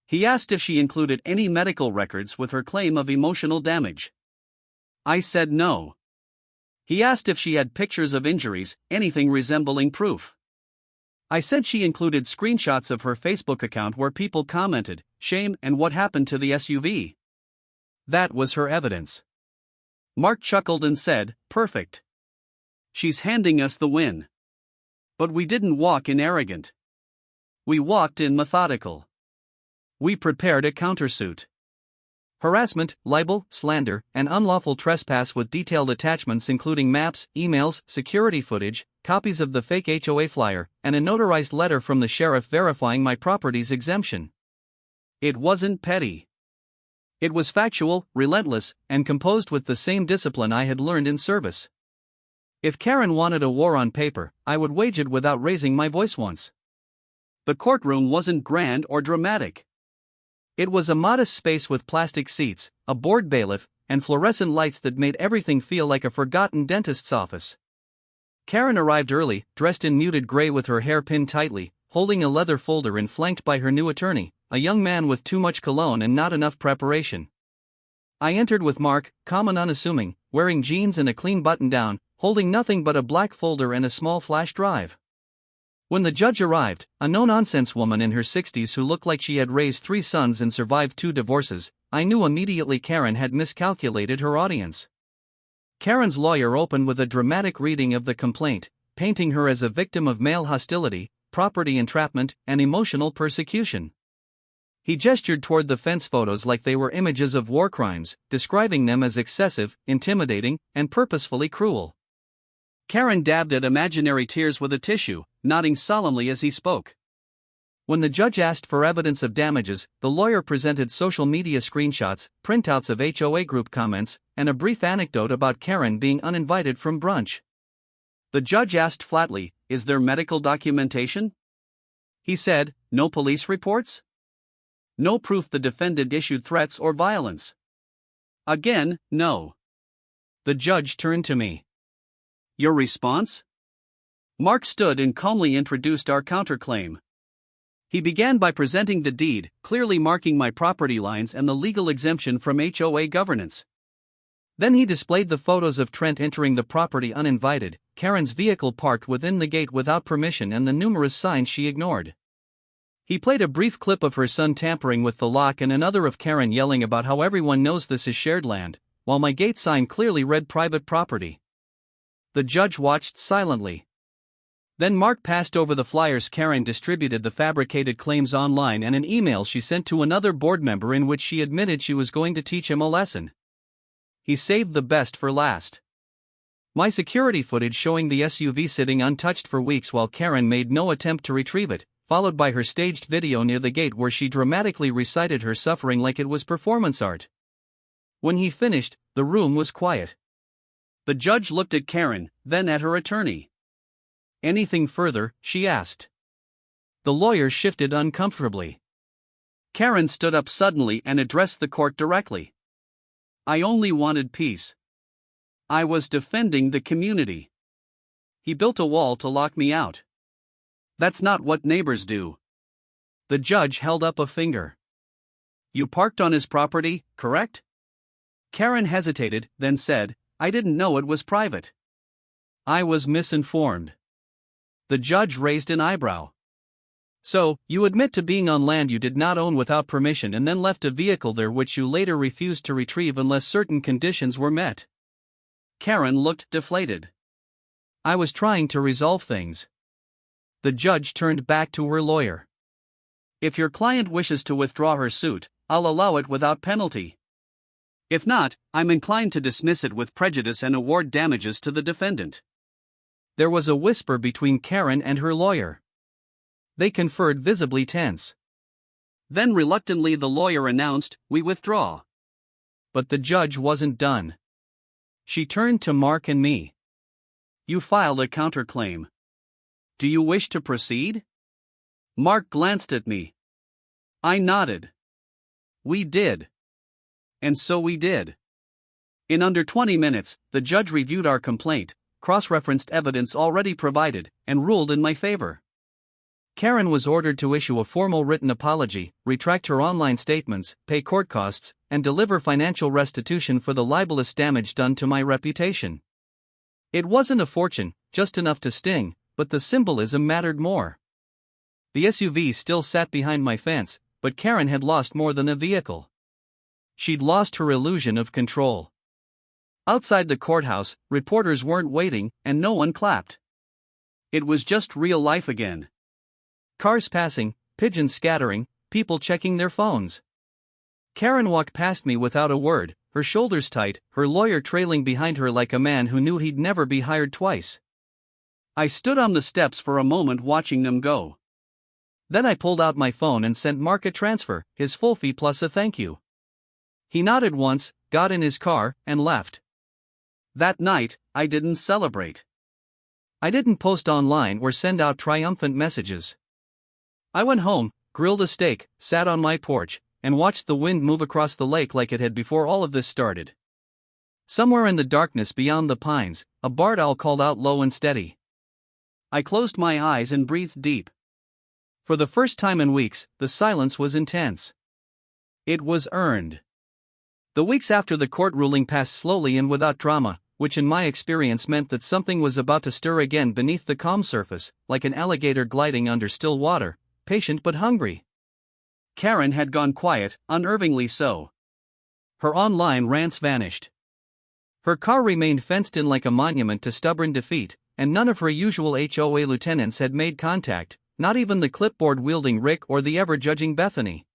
He asked if she included any medical records with her claim of emotional damage. I said no. He asked if she had pictures of injuries, anything resembling proof. I said she included screenshots of her Facebook account where people commented, "Shame," and "What happened to the SUV?" That was her evidence. Mark chuckled and said, "Perfect. She's handing us the win." But we didn't walk in arrogant. We walked in methodical. We prepared a countersuit. Harassment, libel, slander, and unlawful trespass with detailed attachments including maps, emails, security footage, copies of the fake HOA flyer, and a notarized letter from the sheriff verifying my property's exemption. It wasn't petty. It was factual, relentless, and composed with the same discipline I had learned in service. If Karen wanted a war on paper, I would wage it without raising my voice once. The courtroom wasn't grand or dramatic. It was a modest space with plastic seats, a bored bailiff, and fluorescent lights that made everything feel like a forgotten dentist's office. Karen arrived early, dressed in muted gray with her hair pinned tightly, holding a leather folder and flanked by her new attorney, a young man with too much cologne and not enough preparation. I entered with Mark, calm and unassuming, wearing jeans and a clean button-down, holding nothing but a black folder and a small flash drive. When the judge arrived, a no-nonsense woman in her 60s who looked like she had raised 3 sons and survived 2 divorces, I knew immediately Karen had miscalculated her audience. Karen's lawyer opened with a dramatic reading of the complaint, painting her as a victim of male hostility, property entrapment, and emotional persecution. He gestured toward the fence photos like they were images of war crimes, describing them as excessive, intimidating, and purposefully cruel. Karen dabbed at imaginary tears with a tissue, nodding solemnly as he spoke. When the judge asked for evidence of damages, the lawyer presented social media screenshots, printouts of HOA group comments, and a brief anecdote about Karen being uninvited from brunch. The judge asked flatly, "Is there medical documentation?" He said, "No police reports? No proof the defendant issued threats or violence?" Again, no. The judge turned to me. "Your response?" Mark stood and calmly introduced our counterclaim. He began by presenting the deed, clearly marking my property lines and the legal exemption from HOA governance. Then he displayed the photos of Trent entering the property uninvited, Karen's vehicle parked within the gate without permission, and the numerous signs she ignored. He played a brief clip of her son tampering with the lock and another of Karen yelling about how everyone knows this is shared land, while my gate sign clearly read private property. The judge watched silently. Then Mark passed over the flyers Karen distributed, the fabricated claims online, and an email she sent to another board member in which she admitted she was going to teach him a lesson. He saved the best for last. My security footage showing the SUV sitting untouched for weeks while Karen made no attempt to retrieve it, followed by her staged video near the gate where she dramatically recited her suffering like it was performance art. When he finished, the room was quiet. The judge looked at Karen, then at her attorney. "Anything further?" she asked. The lawyer shifted uncomfortably. Karen stood up suddenly and addressed the court directly. "I only wanted peace. I was defending the community. He built a wall to lock me out. That's not what neighbors do." The judge held up a finger. "You parked on his property, correct?" Karen hesitated, then said, "I didn't know it was private. I was misinformed." The judge raised an eyebrow. "So, you admit to being on land you did not own without permission and then left a vehicle there which you later refused to retrieve unless certain conditions were met?" Karen looked deflated. "I was trying to resolve things." The judge turned back to her lawyer. "If your client wishes to withdraw her suit, I'll allow it without penalty. If not, I'm inclined to dismiss it with prejudice and award damages to the defendant." There was a whisper between Karen and her lawyer. They conferred, visibly tense. Then reluctantly the lawyer announced, "We withdraw." But the judge wasn't done. She turned to Mark and me. "You filed a counterclaim. Do you wish to proceed?" Mark glanced at me. I nodded. "We did." And so we did. In under 20 minutes, the judge reviewed our complaint, cross-referenced evidence already provided, and ruled in my favor. Karen was ordered to issue a formal written apology, retract her online statements, pay court costs, and deliver financial restitution for the libelous damage done to my reputation. It wasn't a fortune, just enough to sting, but the symbolism mattered more. The SUV still sat behind my fence, but Karen had lost more than a vehicle. She'd lost her illusion of control. Outside the courthouse, reporters weren't waiting, and no one clapped. It was just real life again. Cars passing, pigeons scattering, people checking their phones. Karen walked past me without a word, her shoulders tight, her lawyer trailing behind her like a man who knew he'd never be hired twice. I stood on the steps for a moment watching them go. Then I pulled out my phone and sent Mark a transfer, his full fee plus a thank you. He nodded once, got in his car, and left. That night, I didn't celebrate. I didn't post online or send out triumphant messages. I went home, grilled a steak, sat on my porch, and watched the wind move across the lake like it had before all of this started. Somewhere in the darkness beyond the pines, a barred owl called out low and steady. I closed my eyes and breathed deep. For the first time in weeks, the silence was intense. It was earned. The weeks after the court ruling passed slowly and without drama, which in my experience meant that something was about to stir again beneath the calm surface, like an alligator gliding under still water, patient but hungry. Karen had gone quiet, unnervingly so. Her online rants vanished. Her car remained fenced in like a monument to stubborn defeat, and none of her usual HOA lieutenants had made contact, not even the clipboard-wielding Rick or the ever-judging Bethany.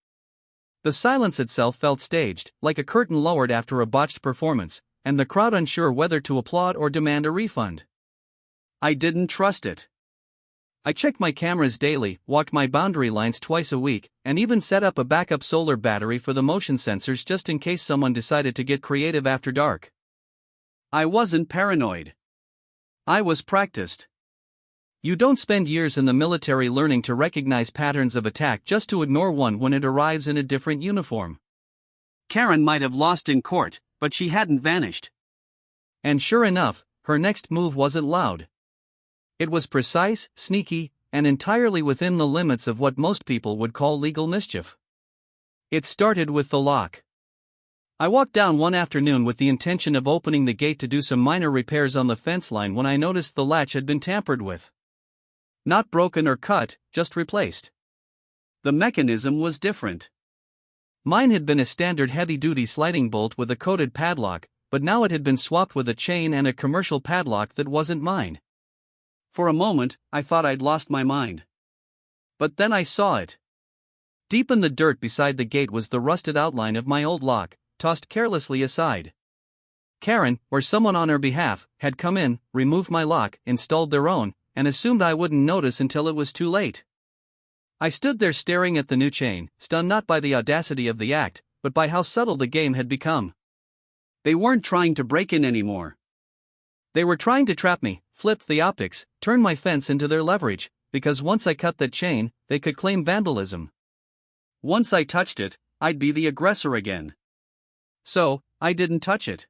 The silence itself felt staged, like a curtain lowered after a botched performance, and the crowd unsure whether to applaud or demand a refund. I didn't trust it. I checked my cameras daily, walked my boundary lines twice a week, and even set up a backup solar battery for the motion sensors just in case someone decided to get creative after dark. I wasn't paranoid. I was practiced. You don't spend years in the military learning to recognize patterns of attack just to ignore one when it arrives in a different uniform. Karen might have lost in court, but she hadn't vanished. And sure enough, her next move wasn't loud. It was precise, sneaky, and entirely within the limits of what most people would call legal mischief. It started with the lock. I walked down one afternoon with the intention of opening the gate to do some minor repairs on the fence line when I noticed the latch had been tampered with. Not broken or cut, just replaced. The mechanism was different. Mine had been a standard heavy-duty sliding bolt with a coated padlock, but now it had been swapped with a chain and a commercial padlock that wasn't mine. For a moment, I thought I'd lost my mind. But then I saw it. Deep in the dirt beside the gate was the rusted outline of my old lock, tossed carelessly aside. Karen, or someone on her behalf, had come in, removed my lock, installed their own, and assumed I wouldn't notice until it was too late. I stood there staring at the new chain, stunned not by the audacity of the act, but by how subtle the game had become. They weren't trying to break in anymore. They were trying to trap me, flip the optics, turn my fence into their leverage, because once I cut that chain, they could claim vandalism. Once I touched it, I'd be the aggressor again. So, I didn't touch it.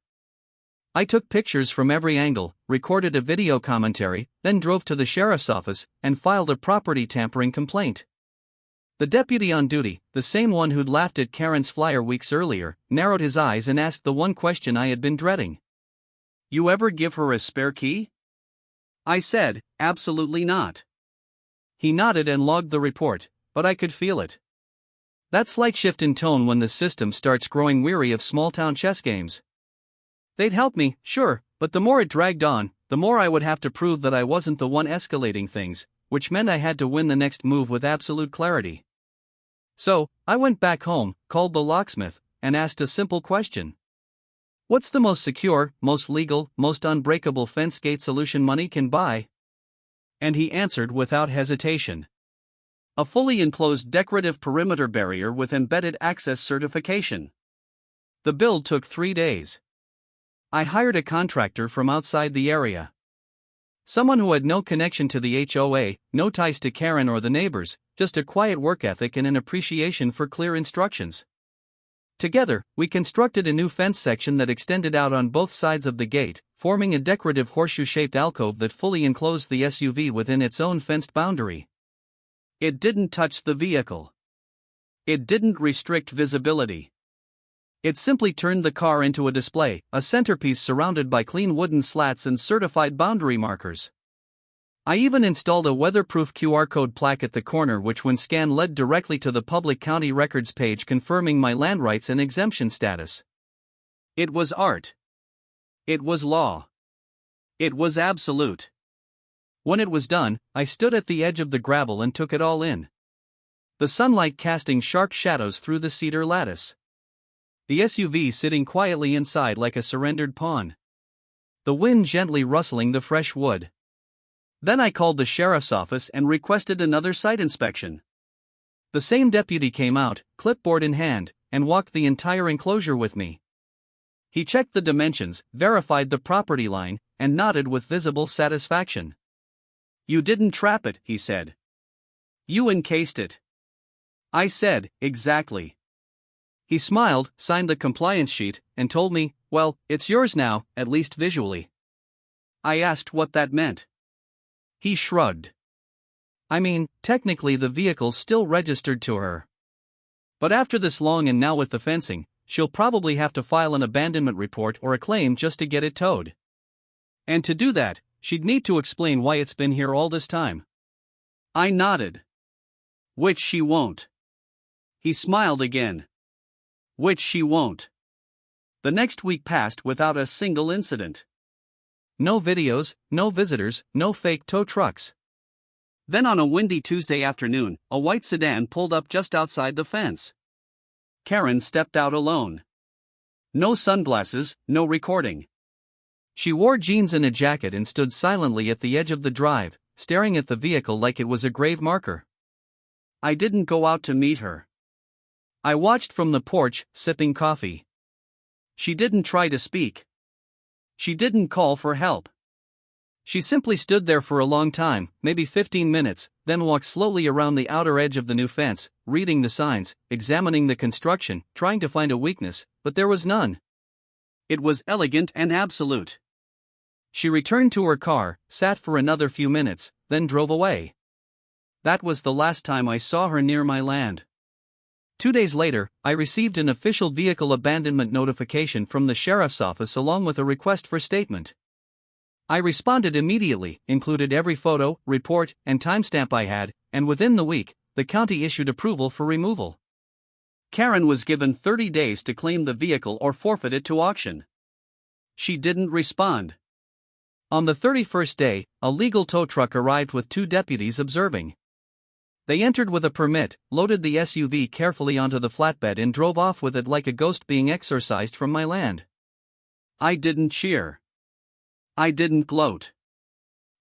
I took pictures from every angle, recorded a video commentary, then drove to the sheriff's office and filed a property tampering complaint. The deputy on duty, the same one who'd laughed at Karen's flyer weeks earlier, narrowed his eyes and asked the one question I had been dreading. "You ever give her a spare key?" I said, "Absolutely not." He nodded and logged the report, but I could feel it. That slight shift in tone when the system starts growing weary of small-town chess games. They'd help me, sure, but the more it dragged on, the more I would have to prove that I wasn't the one escalating things, which meant I had to win the next move with absolute clarity. So, I went back home, called the locksmith, and asked a simple question. What's the most secure, most legal, most unbreakable fence gate solution money can buy? And he answered without hesitation. A fully enclosed decorative perimeter barrier with embedded access certification. The build took 3 days. I hired a contractor from outside the area. Someone who had no connection to the HOA, no ties to Karen or the neighbors, just a quiet work ethic and an appreciation for clear instructions. Together, we constructed a new fence section that extended out on both sides of the gate, forming a decorative horseshoe-shaped alcove that fully enclosed the SUV within its own fenced boundary. It didn't touch the vehicle. It didn't restrict visibility. It simply turned the car into a display, a centerpiece surrounded by clean wooden slats and certified boundary markers. I even installed a weatherproof QR code plaque at the corner which when scanned led directly to the public county records page confirming my land rights and exemption status. It was art. It was law. It was absolute. When it was done, I stood at the edge of the gravel and took it all in. The sunlight casting sharp shadows through the cedar lattice. The SUV sitting quietly inside like a surrendered pawn. The wind gently rustling the fresh wood. Then I called the sheriff's office and requested another site inspection. The same deputy came out, clipboard in hand, and walked the entire enclosure with me. He checked the dimensions, verified the property line, and nodded with visible satisfaction. "You didn't trap it," he said. "You encased it." I said, "Exactly." He smiled, signed the compliance sheet, and told me, "Well, it's yours now, at least visually." I asked what that meant. He shrugged. "I mean, technically the vehicle's still registered to her. But after this long and now with the fencing, she'll probably have to file an abandonment report or a claim just to get it towed. And to do that, she'd need to explain why it's been here all this time." I nodded. "Which she won't." He smiled again. "Which she won't." The next week passed without a single incident. No videos, no visitors, no fake tow trucks. Then on a windy Tuesday afternoon, a white sedan pulled up just outside the fence. Karen stepped out alone. No sunglasses, no recording. She wore jeans and a jacket and stood silently at the edge of the drive, staring at the vehicle like it was a grave marker. I didn't go out to meet her. I watched from the porch, sipping coffee. She didn't try to speak. She didn't call for help. She simply stood there for a long time, maybe 15 minutes, then walked slowly around the outer edge of the new fence, reading the signs, examining the construction, trying to find a weakness, but there was none. It was elegant and absolute. She returned to her car, sat for another few minutes, then drove away. That was the last time I saw her near my land. 2 days later, I received an official vehicle abandonment notification from the sheriff's office along with a request for statement. I responded immediately, included every photo, report, and timestamp I had, and within the week, the county issued approval for removal. Karen was given 30 days to claim the vehicle or forfeit it to auction. She didn't respond. On the 31st day, a legal tow truck arrived with 2 deputies observing. They entered with a permit, loaded the SUV carefully onto the flatbed and drove off with it like a ghost being exorcised from my land. I didn't cheer. I didn't gloat.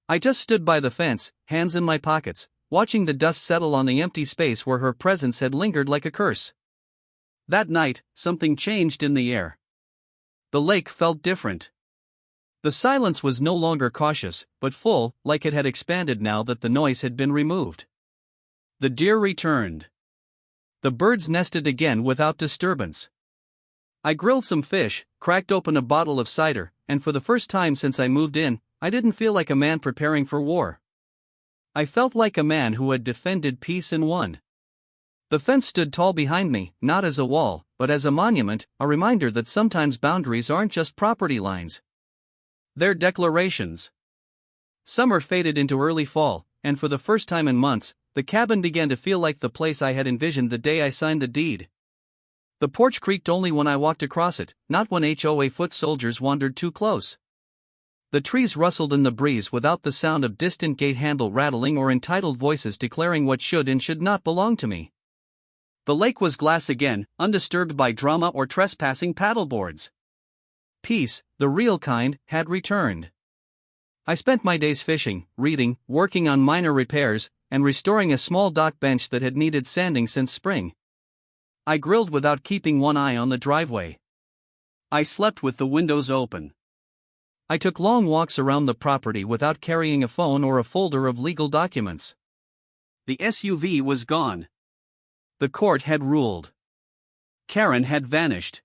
I just stood by the fence, hands in my pockets, watching the dust settle on the empty space where her presence had lingered like a curse. That night, something changed in the air. The lake felt different. The silence was no longer cautious, but full, like it had expanded now that the noise had been removed. The deer returned. The birds nested again without disturbance. I grilled some fish, cracked open a bottle of cider, and for the first time since I moved in, I didn't feel like a man preparing for war. I felt like a man who had defended peace and won. The fence stood tall behind me, not as a wall, but as a monument, a reminder that sometimes boundaries aren't just property lines. They're declarations. Summer faded into early fall, and for the first time in months, the cabin began to feel like the place I had envisioned the day I signed the deed. The porch creaked only when I walked across it, not when HOA foot soldiers wandered too close. The trees rustled in the breeze without the sound of distant gate handle rattling or entitled voices declaring what should and should not belong to me. The lake was glass again, undisturbed by drama or trespassing paddleboards. Peace, the real kind, had returned. I spent my days fishing, reading, working on minor repairs, and restoring a small dock bench that had needed sanding since spring. I grilled without keeping one eye on the driveway. I slept with the windows open. I took long walks around the property without carrying a phone or a folder of legal documents. The SUV was gone. The court had ruled. Karen had vanished.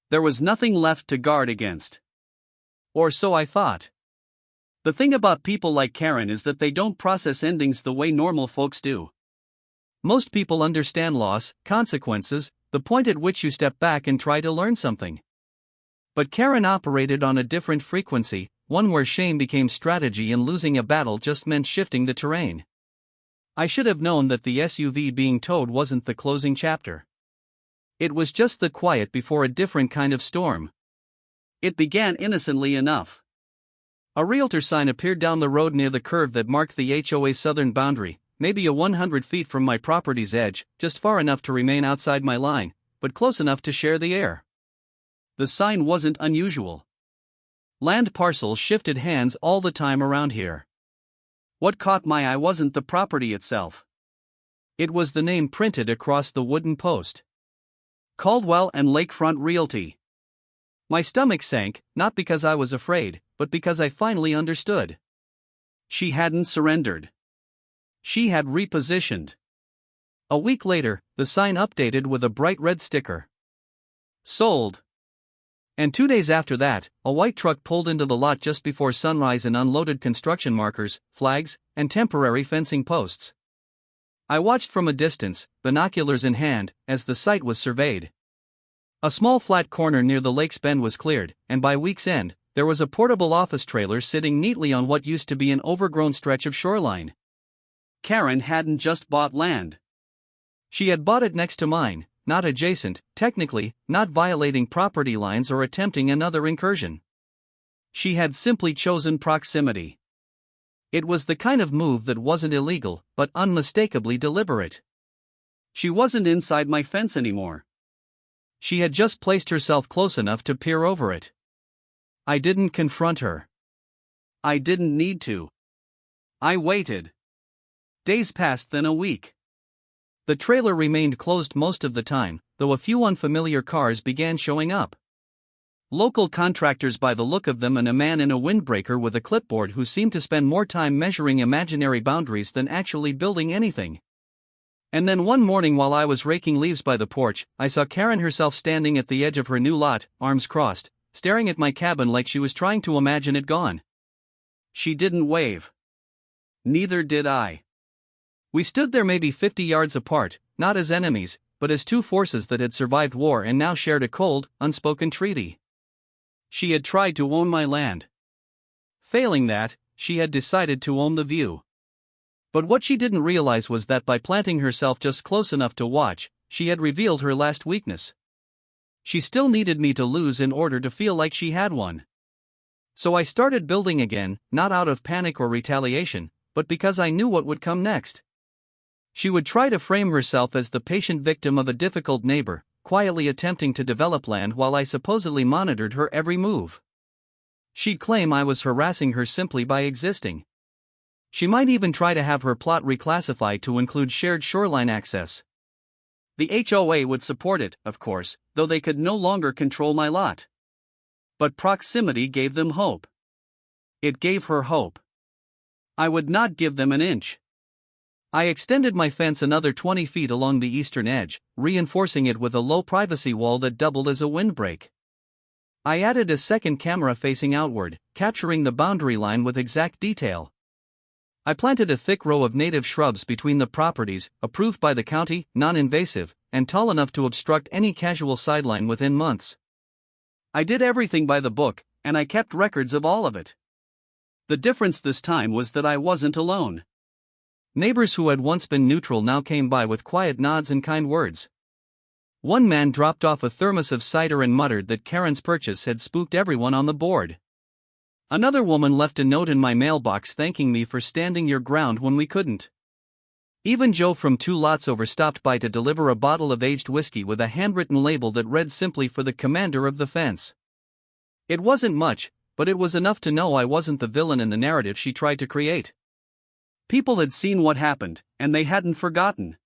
There was nothing left to guard against. Or so I thought. The thing about people like Karen is that they don't process endings the way normal folks do. Most people understand loss, consequences, the point at which you step back and try to learn something. But Karen operated on a different frequency, one where shame became strategy and losing a battle just meant shifting the terrain. I should have known that the SUV being towed wasn't the closing chapter. It was just the quiet before a different kind of storm. It began innocently enough. A realtor sign appeared down the road near the curve that marked the HOA's southern boundary. Maybe a 100 feet from my property's edge, just far enough to remain outside my line, but close enough to share the air. The sign wasn't unusual. Land parcels shifted hands all the time around here. What caught my eye wasn't the property itself. It was the name printed across the wooden post. Caldwell and Lakefront Realty. My stomach sank, not because I was afraid, but because I finally understood. She hadn't surrendered. She had repositioned. A week later, the sign updated with a bright red sticker. Sold. And 2 days after that, a white truck pulled into the lot just before sunrise and unloaded construction markers, flags, and temporary fencing posts. I watched from a distance, binoculars in hand, as the site was surveyed. A small flat corner near the lake's bend was cleared, and by week's end, there was a portable office trailer sitting neatly on what used to be an overgrown stretch of shoreline. Karen hadn't just bought land. She had bought it next to mine, not adjacent, technically, not violating property lines or attempting another incursion. She had simply chosen proximity. It was the kind of move that wasn't illegal, but unmistakably deliberate. She wasn't inside my fence anymore. She had just placed herself close enough to peer over it. I didn't confront her. I didn't need to. I waited. Days passed, then a week. The trailer remained closed most of the time, though a few unfamiliar cars began showing up. Local contractors by the look of them, and a man in a windbreaker with a clipboard who seemed to spend more time measuring imaginary boundaries than actually building anything. And then one morning while I was raking leaves by the porch, I saw Karen herself standing at the edge of her new lot, arms crossed, staring at my cabin like she was trying to imagine it gone. She didn't wave. Neither did I. We stood there maybe 50 yards apart, not as enemies, but as two forces that had survived war and now shared a cold, unspoken treaty. She had tried to own my land. Failing that, she had decided to own the view. But what she didn't realize was that by planting herself just close enough to watch, she had revealed her last weakness. She still needed me to lose in order to feel like she had won. So I started building again, not out of panic or retaliation, but because I knew what would come next. She would try to frame herself as the patient victim of a difficult neighbor, quietly attempting to develop land while I supposedly monitored her every move. She'd claim I was harassing her simply by existing. She might even try to have her plot reclassified to include shared shoreline access. The HOA would support it, of course, though they could no longer control my lot. But proximity gave them hope. It gave her hope. I would not give them an inch. I extended my fence another 20 feet along the eastern edge, reinforcing it with a low privacy wall that doubled as a windbreak. I added a second camera facing outward, capturing the boundary line with exact detail. I planted a thick row of native shrubs between the properties, approved by the county, non-invasive, and tall enough to obstruct any casual sideline within months. I did everything by the book, and I kept records of all of it. The difference this time was that I wasn't alone. Neighbors who had once been neutral now came by with quiet nods and kind words. One man dropped off a thermos of cider and muttered that Karen's purchase had spooked everyone on the board. Another woman left a note in my mailbox thanking me for standing your ground when we couldn't. Even Joe from 2 lots over stopped by to deliver a bottle of aged whiskey with a handwritten label that read simply for the commander of the fence. It wasn't much, but it was enough to know I wasn't the villain in the narrative she tried to create. People had seen what happened, and they hadn't forgotten.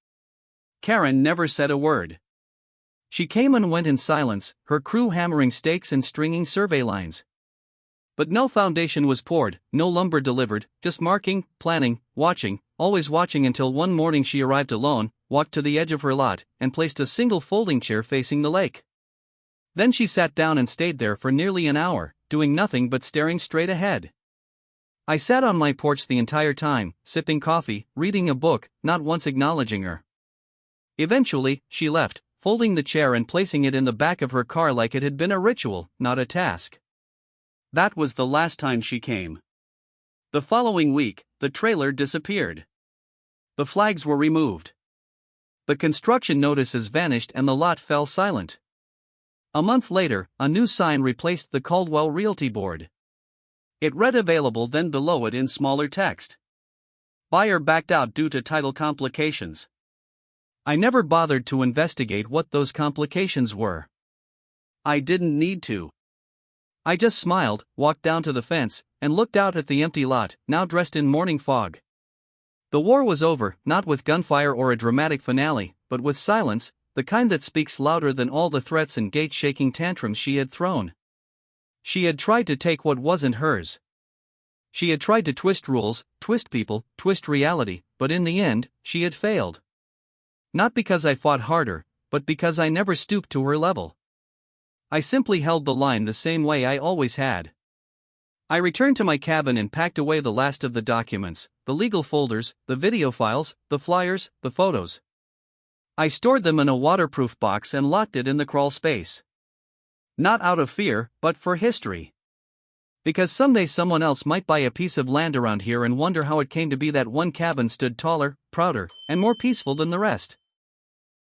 Karen never said a word. She came and went in silence, her crew hammering stakes and stringing survey lines. But no foundation was poured, no lumber delivered, just marking, planning, watching, always watching until one morning she arrived alone, walked to the edge of her lot, and placed a single folding chair facing the lake. Then she sat down and stayed there for nearly an hour, doing nothing but staring straight ahead. I sat on my porch the entire time, sipping coffee, reading a book, not once acknowledging her. Eventually, she left, folding the chair and placing it in the back of her car like it had been a ritual, not a task. That was the last time she came. The following week, the trailer disappeared. The flags were removed. The construction notices vanished and the lot fell silent. A month later, a new sign replaced the Caldwell Realty board. It read available, then below it in smaller text. Buyer backed out due to title complications. I never bothered to investigate what those complications were. I didn't need to. I just smiled, walked down to the fence, and looked out at the empty lot, now dressed in morning fog. The war was over, not with gunfire or a dramatic finale, but with silence, the kind that speaks louder than all the threats and gate-shaking tantrums she had thrown. She had tried to take what wasn't hers. She had tried to twist rules, twist people, twist reality, but in the end, she had failed. Not because I fought harder, but because I never stooped to her level. I simply held the line the same way I always had. I returned to my cabin and packed away the last of the documents, the legal folders, the video files, the flyers, the photos. I stored them in a waterproof box and locked it in the crawl space. Not out of fear, but for history. Because someday someone else might buy a piece of land around here and wonder how it came to be that one cabin stood taller, prouder, and more peaceful than the rest.